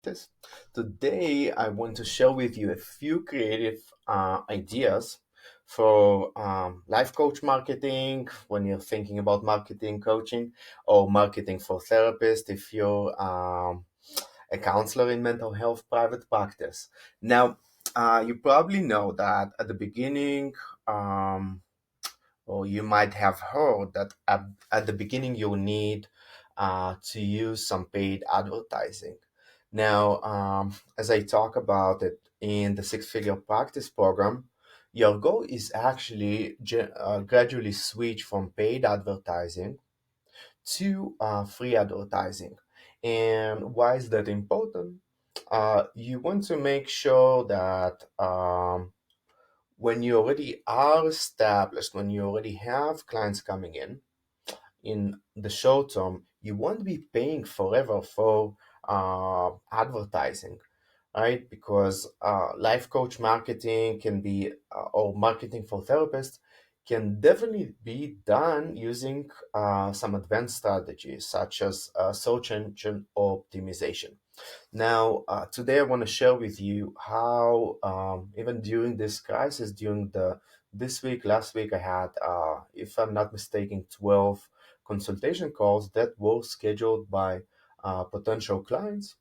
This. Today, I want to share with you a few creative ideas for life coach marketing when you're thinking about marketing coaching, or marketing for therapists if you're a counselor in mental health private practice. Now, you probably know that at the beginning, um, or you might have heard that at the beginning you need to use some paid advertising. Now, as I talk about it in the Six Figure Practice Program, your goal is actually gradually switch from paid advertising to free advertising. And why is that important? You want to make sure that when you already are established, when you already have clients coming in the short term, you won't be paying forever for advertising, right? Because life coach marketing can be, or marketing for therapists can definitely be done using some advanced strategies such as search engine optimization. Now, today I want to share with you how, even during this crisis, during the this week, last week, I had, if I'm not mistaken, 12 consultation calls that were scheduled by potential clients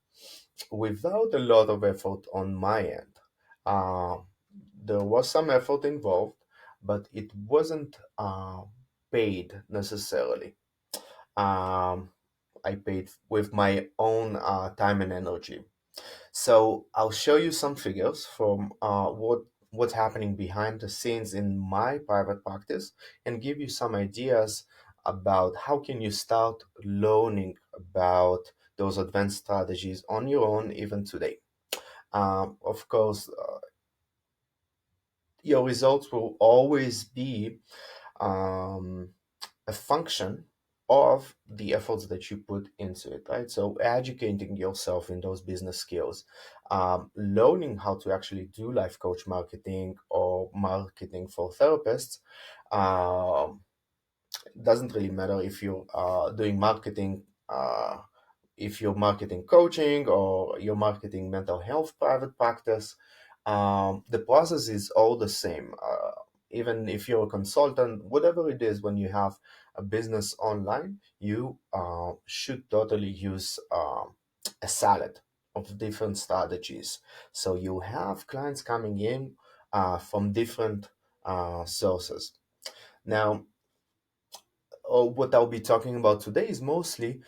without a lot of effort on my end. Uh, there was some effort involved, but it wasn't paid necessarily. Um, I paid with my own time and energy. So I'll show you some figures from what's happening behind the scenes in my private practice, and give you some ideas about how can you start learning about those advanced strategies on your own even today. Of course, your results will always be um, a function of the efforts that you put into it, right? So educating yourself in those business skills, learning how to actually do life coach marketing or marketing for therapists. Um, doesn't really matter if you're doing marketing, if you're marketing coaching or you're marketing mental health private practice. The process is all the same. Even if you're a consultant, whatever it is, when you have a business online, you should totally use a salad of different strategies. So you have clients coming in from different sources. Now, what I'll be talking about today is mostly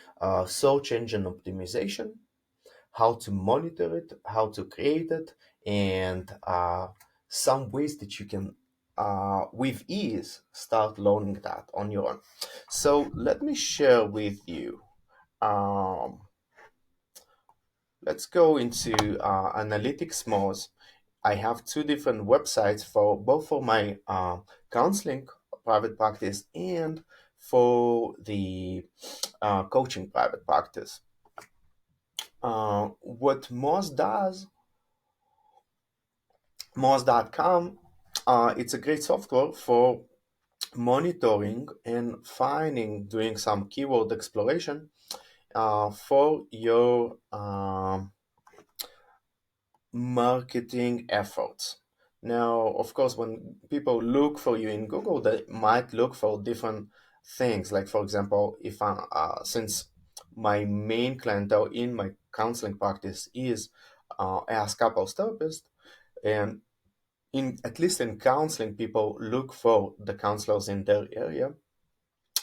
search engine optimization, how to monitor it, how to create it, and some ways that you can, with ease, start learning that on your own. So let me share with you. Um, let's go into analytics mode. I have two different websites for both for my counseling private practice and for the coaching private practice. What Moz does, Moz.com, it's a great software for monitoring and finding, doing some keyword exploration for your marketing efforts. Now, of course, when people look for you in Google, they might look for different things. Like, for example, if I, since my main clientele in my counseling practice is as couples therapist, and in at least in counseling, people look for the counselors in their area.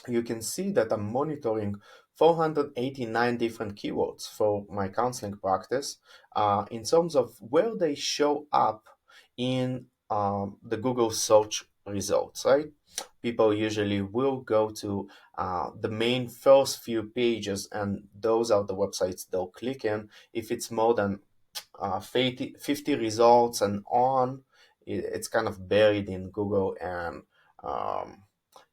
You can see that I'm monitoring 489 different keywords for my counseling practice in terms of where they show up in the Google search results, right? People usually will go to the main first few pages, and those are the websites they'll click in. If it's more than 50 results and on, it's kind of buried in Google, and um,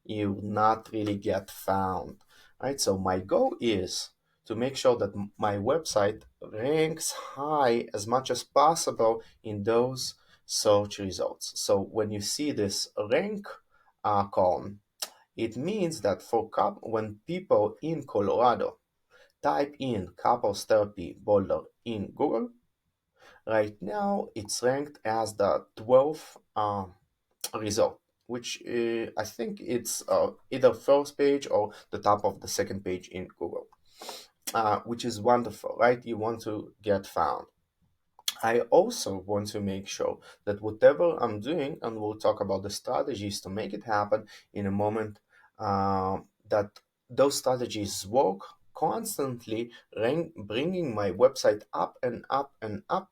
you not really get found, right? So my goal is to make sure that my website ranks high as much as possible in those search results. So when you see this rank column, it means that when people in Colorado type in couples therapy boulder in Google, right now it's ranked as the 12th result, which I think it's either first page or the top of the second page in Google, which is wonderful, right? You want to get found. I also want to make sure that whatever I'm doing, and we'll talk about the strategies to make it happen in a moment, that those strategies work, constantly bringing my website up and up and up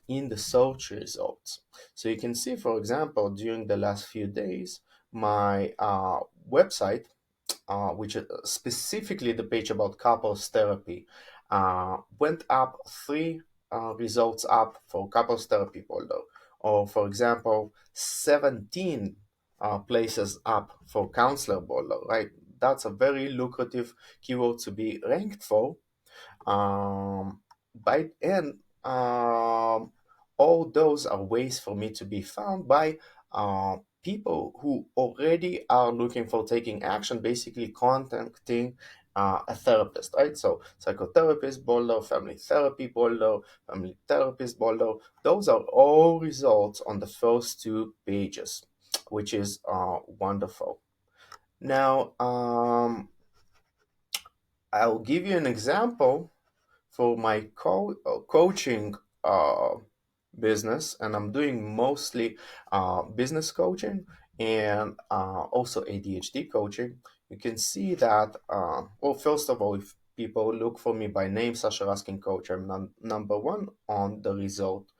in the search results. So you can see, for example, during the last few days, my website, which is specifically the page about couples therapy, went up three results up for couples therapy folder, or for example, 17 places up for counselor folder, right? That's a very lucrative keyword to be ranked for. um, by and All those are ways for me to be found by people who already are looking for taking action, basically contacting a therapist, right? So psychotherapist boulder, family therapist boulder, those are all results on the first two pages, which is wonderful. Now, I'll give you an example for my coaching uh, business, and I'm doing mostly business coaching and also ADHD coaching. You can see that, well, first of all, if people look for me by name, Sasha Raskin Coach, I'm number one on the result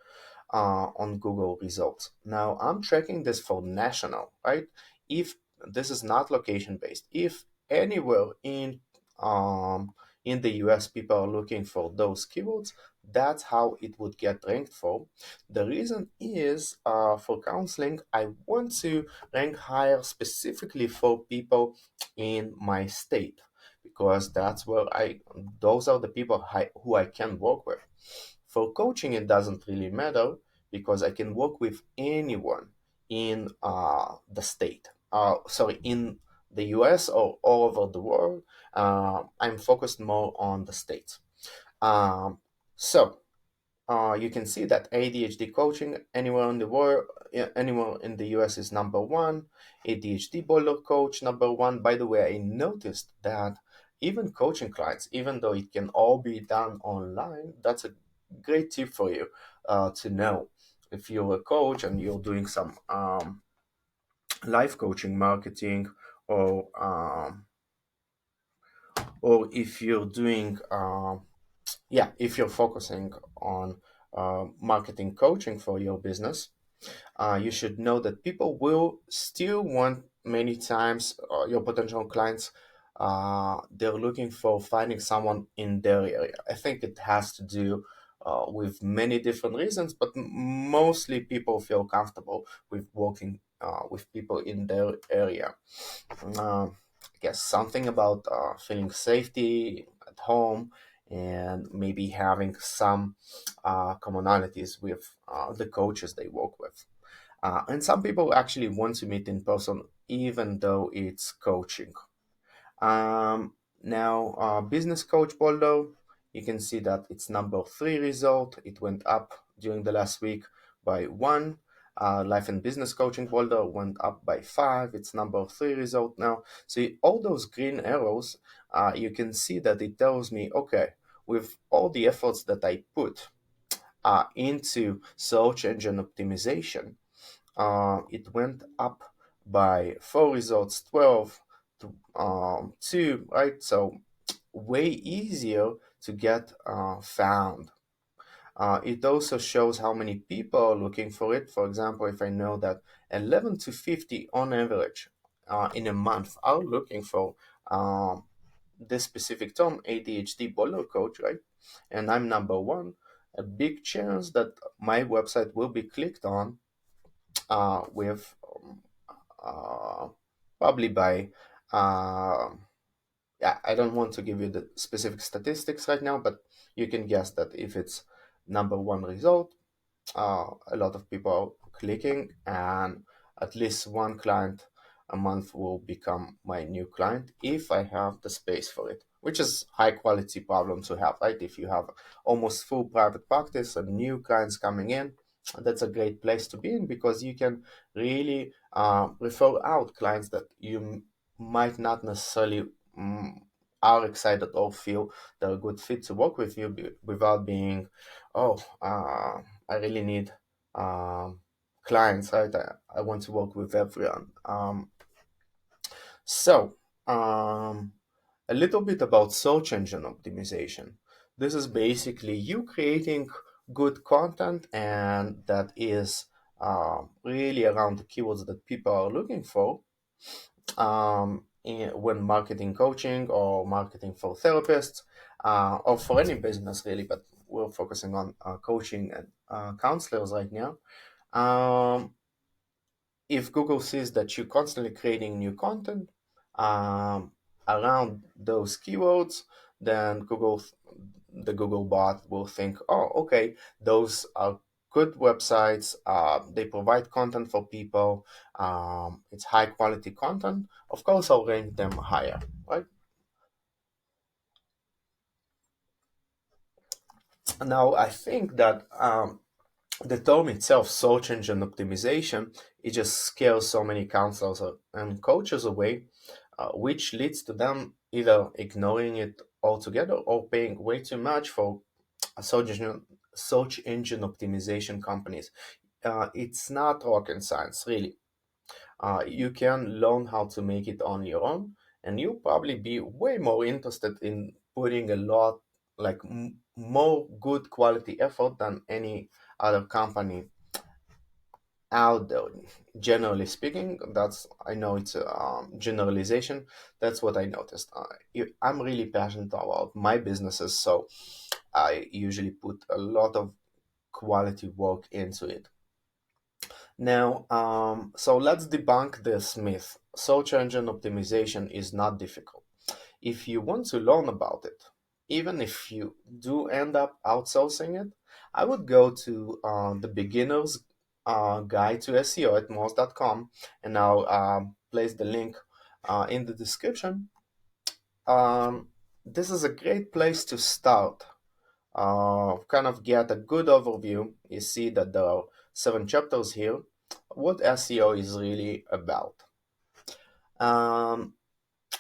on Google results. Now I'm tracking this for national, right? If this is not location based, if anywhere in the US people are looking for those keywords, that's how it would get ranked for. The reason is for counseling, I want to rank higher specifically for people in my state, because that's where those are the people who I can work with. For coaching, it doesn't really matter because I can work with anyone in the state. Sorry, in the US or all over the world. I'm focused more on the states. Um, so you can see that ADHD coaching anywhere in the world, anywhere in the US is number one. ADHD boiler coach number one. By the way, I noticed that even coaching clients, even though it can all be done online, that's a great tip for you to know. If you're a coach and you're doing some life coaching marketing, or if you're doing if you're focusing on marketing coaching for your business, you should know that people will still want, many times, your potential clients, they're looking for finding someone in their area. I think it has to do with many different reasons, but mostly people feel comfortable with working with people in their area. I guess something about feeling safety at home, and maybe having some commonalities with the coaches they work with. And some people actually want to meet in person, even though it's coaching. Now, business coach Boulder, you can see that it's number three result. It went up during the last week by one. Life and business coaching Boulder went up by five. It's number three result now. So all those green arrows, you can see that it tells me, okay, with all the efforts that I put into search engine optimization, it went up by four results, 12 to 2, right? So way easier to get found. It also shows how many people are looking for it. For example, if I know that 11 to 50 on average in a month are looking for this specific term, ADHD boiler coach, right? And I'm number one, a big chance that my website will be clicked on with uh, probably by yeah, I don't want to give you the specific statistics right now, but you can guess that if it's number one result, a lot of people are clicking, and at least one client a month will become my new client if I have the space for it. which is high quality problem to have, right? If you have almost full private practice and new clients coming in, that's a great place to be in because you can really refer out clients that you might not necessarily are excited or feel they're a good fit to work with you without being, oh, I really need um, clients, right? I want to work with everyone. So, um, a little bit about search engine optimization. This is basically you creating good content and that is really around the keywords that people are looking for when marketing coaching or marketing for therapists or for any business really, but we're focusing on coaching and counselors right now. Um, if Google sees that you're constantly creating new content um, around those keywords, then the Google bot will think, oh, okay, those are good websites. They provide content for people. It's high quality content. Of course, I'll rank them higher, right? Now, I think that the term itself, search engine optimization, it just scares so many counselors and coaches away, which leads to them either ignoring it altogether or paying way too much for search engine optimization companies. It's not rocket science, really. You can learn how to make it on your own, and you'll probably be way more interested in putting a lot, like more good quality effort than any other company out there. Generally speaking, that's I know it's a generalization. That's what I noticed. I'm really passionate about my businesses, so I usually put a lot of quality work into it. Now, so let's debunk this myth. Search engine optimization is not difficult. If you want to learn about it, even if you do end up outsourcing it, I would go to the beginner's guide to SEO at Moz.com, and I'll place the link in the description. Um, this is a great place to start. Kind of get a good overview. You see that there are 7 chapters here. What SEO is really about. Um,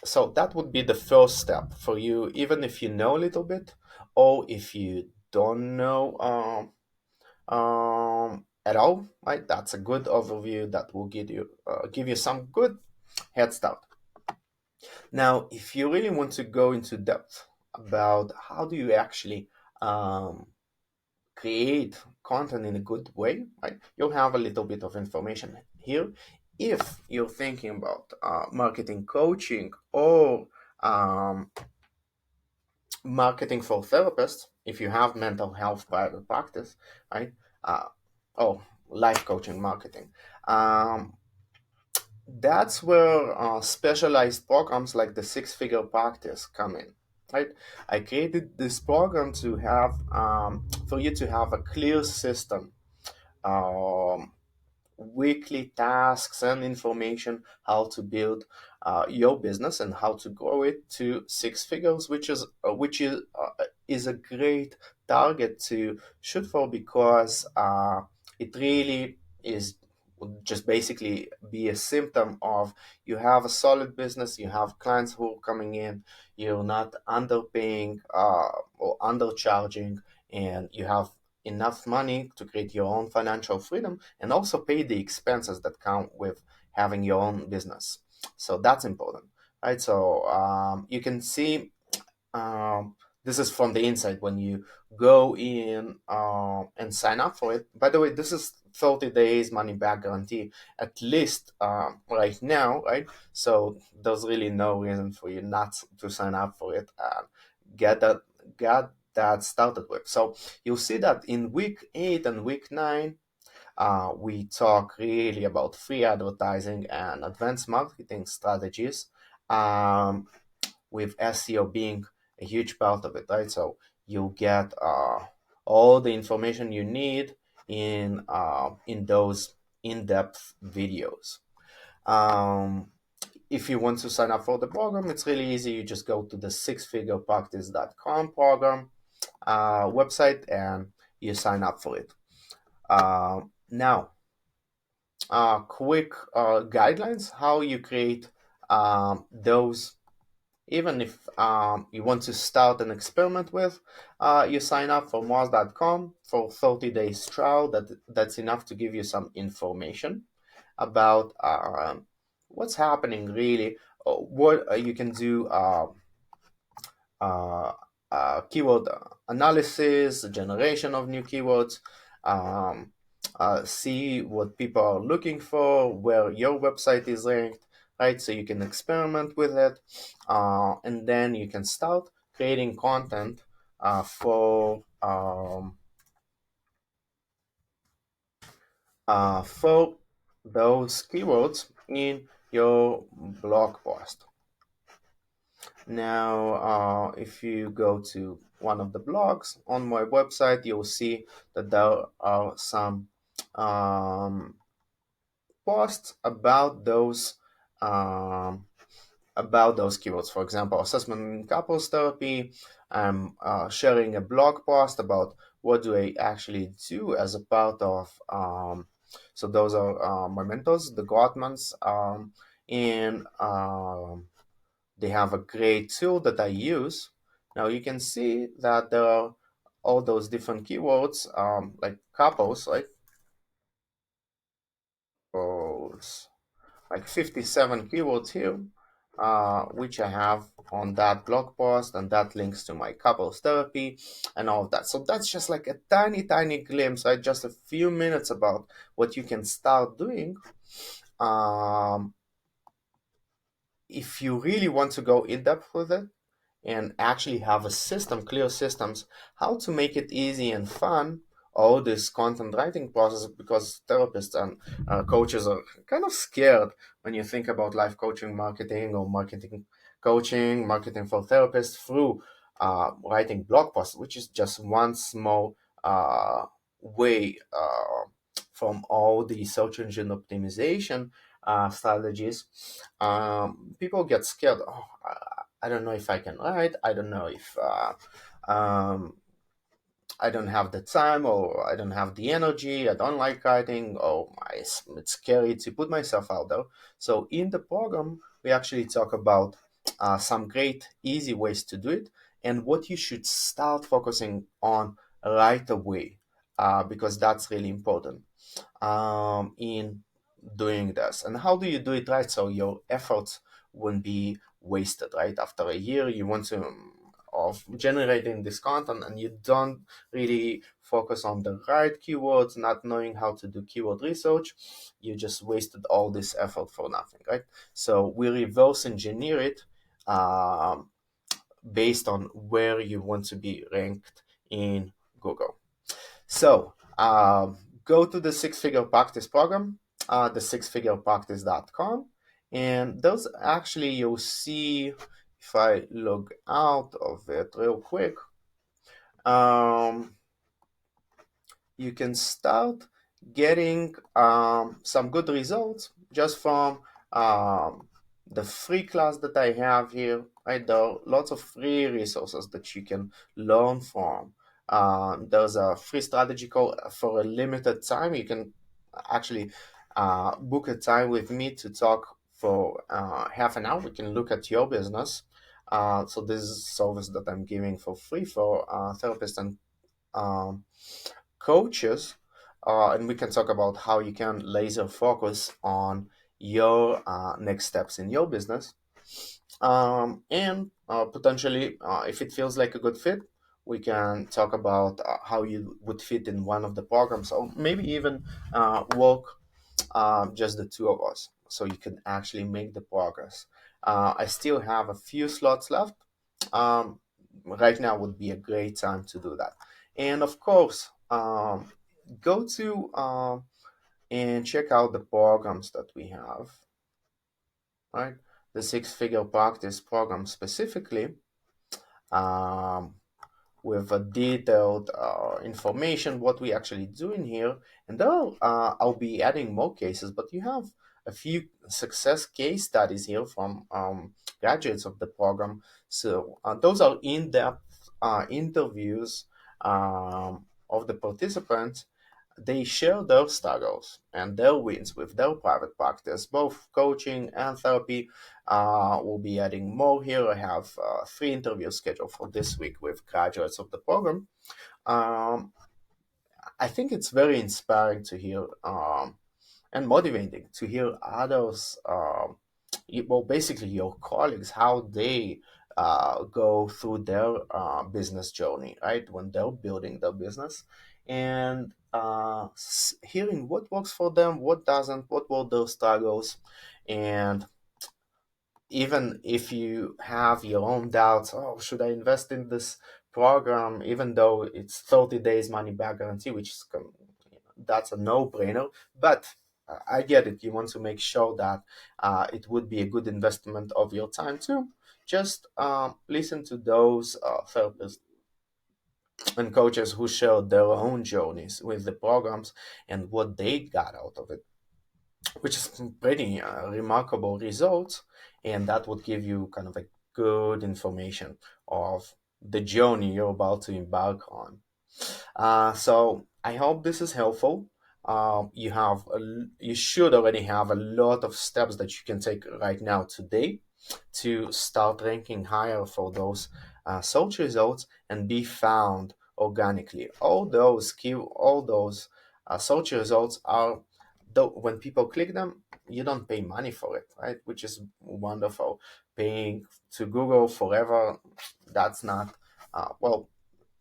so that would be the first step for you, even if you know a little bit, or if you don't know at all. Right, that's a good overview that will give you some good head start. Now, if you really want to go into depth about how do you actually um, create content in a good way, right? You'll have a little bit of information here. If you're thinking about marketing coaching or um, marketing for therapists, if you have mental health private practice, right? Uh, oh, life coaching marketing. Um, that's where specialized programs like the Six Figure Practice come in, right? I created this program to have for you to have a clear system, um, weekly tasks and information how to build your business and how to grow it to 6 figures, which is a great target to shoot for because it really is just basically be a symptom of you have a solid business, you have clients who are coming in, you're not underpaying or undercharging, and you have enough money to create your own financial freedom and also pay the expenses that come with having your own business. So that's important, right? So you can see um, this is from the inside when you go in and sign up for it. By the way, this is 30 days money back guarantee, at least right now, right? So there's really no reason for you not to sign up for it and get that get that started with. So you'll see that in week 8 and week 9, we talk really about free advertising and advanced marketing strategies. With SEO being a huge part of it, right? So you'll get all the information you need in those in-depth videos. Um, if you want to sign up for the program, it's really easy. You just go to the sixfigurepractice.com program website and you sign up for it. Now, quick guidelines how you create those. Even if you want to start an experiment with, you sign up for Moz.com for 30 days trial. That's enough to give you some information about what's happening really, what you can do, uh, keyword analysis, generation of new keywords, um, see what people are looking for, where your website is ranked, right? So you can experiment with it, and then you can start creating content for those keywords in your blog post. Now, if you go to one of the blogs on my website, you'll see that there are some um, posts um, about those keywords. For example, assessment in couples therapy. I'm sharing a blog post about what do I actually do as a part of. So those are my mentors, the Gottmans, and they have a great tool that I use. Now you can see that there are all those different keywords, like couples, couples, like 57 keywords here, which I have on that blog post, and that links to my couples therapy and all of that. So that's just like a tiny, tiny glimpse, right? Just a few minutes about what you can start doing. Um, if you really want to go in depth with it, and actually have a system, clear systems, how to make it easy and fun, all this content writing process, because therapists and coaches are kind of scared when you think about life coaching marketing or marketing coaching, marketing for therapists through writing blog posts, which is just one small way from all the search engine optimization strategies. People get scared. Oh, I don't know if I can write. I don't know if um, I don't have the time, or I don't have the energy. I don't like writing, or it's scary to put myself out there. So in the program, we actually talk about some great, easy ways to do it and what you should start focusing on right away, because that's really important in doing this. And how do you do it right so your efforts won't be wasted, right? After a year, you want to of generating this content and you don't really focus on the right keywords, not knowing how to do keyword research, you just wasted all this effort for nothing, right? So we reverse engineer it um, based on where you want to be ranked in Google. So go to the Six Figure Practice program, the sixfigurepractice.com, and those actually you'll see if I log out of it real quick. Um, you can start getting some good results just from um, the free class that I have here. Right, there are lots of free resources that you can learn from. There's a free strategy call for a limited time. You can actually book a time with me to talk for half an hour. We can look at your business. So this is a service that I'm giving for free for therapists and um, coaches, and we can talk about how you can laser focus on your next steps in your business. And potentially, if it feels like a good fit, we can talk about how you would fit in one of the programs, or maybe even work just the two of us, so you can actually make the progress. I still have a few slots left. Um, right now would be a great time to do that. And of course, go to and check out the programs that we have, right? The Six Figure Practice program specifically, um, with a detailed information what we actually do in here. And then I'll be adding more cases, but you have a few success case studies here from graduates of the program. So those are in-depth interviews of the participants. They share their struggles and their wins with their private practice, both coaching and therapy. We'll be adding more here. I have three interviews scheduled for this week with graduates of the program. Um, I think it's very inspiring to hear and motivating to hear others, well, basically your colleagues, how they go through their business journey, right? When they're building their business, and hearing what works for them, what doesn't, what were their struggles, and even if you have your own doubts, oh, should I invest in this program, even though it's 30 days money back guarantee, which is that's a no-brainer. But I get it. You want to make sure that it would be a good investment of your time too. Just listen to those therapists and coaches who share their own journeys with the programs and what they got out of it, which is pretty remarkable results, and that would give you kind of a good information of the journey you're about to embark on. So I hope this is helpful. You should already have a lot of steps that you can take right now today to start ranking higher for those search results and be found organically. All those search results are, though, when people click them, you don't pay money for it, right? Which is wonderful. Paying to Google forever, that's not well,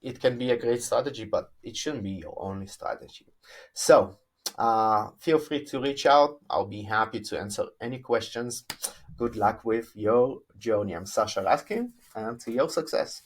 it can be a great strategy, but it shouldn't be your only strategy. So feel free to reach out. I'll be happy to answer any questions. Good luck with your journey. I'm Sasha Raskin, and to your success.